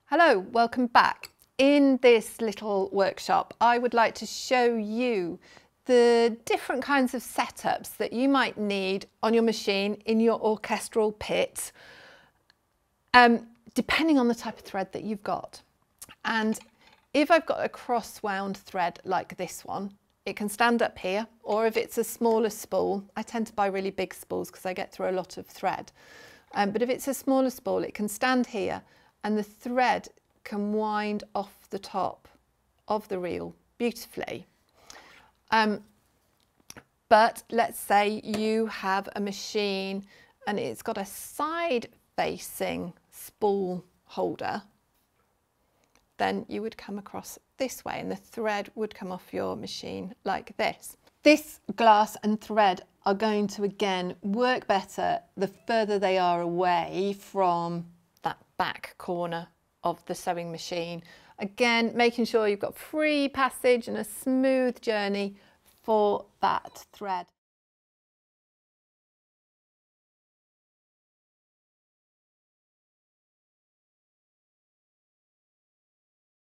Hello, welcome back. In this little workshop, I would like to show you the different kinds of setups that you might need on your machine in your orchestral pit, depending on the type of thread that you've got. And if I've got a cross-wound thread like this one, it can stand up here, or if it's a smaller spool, I tend to buy really big spools because I get through a lot of thread. But if it's a smaller spool, it can stand here and the thread can wind off the top of the reel beautifully. But let's say you have a machine and it's got a side-facing spool holder, then you would come across this way and the thread would come off your machine like this. This glass and thread are going to again work better the further they are away from that back corner of the sewing machine. Again, making sure you've got free passage and a smooth journey for that thread.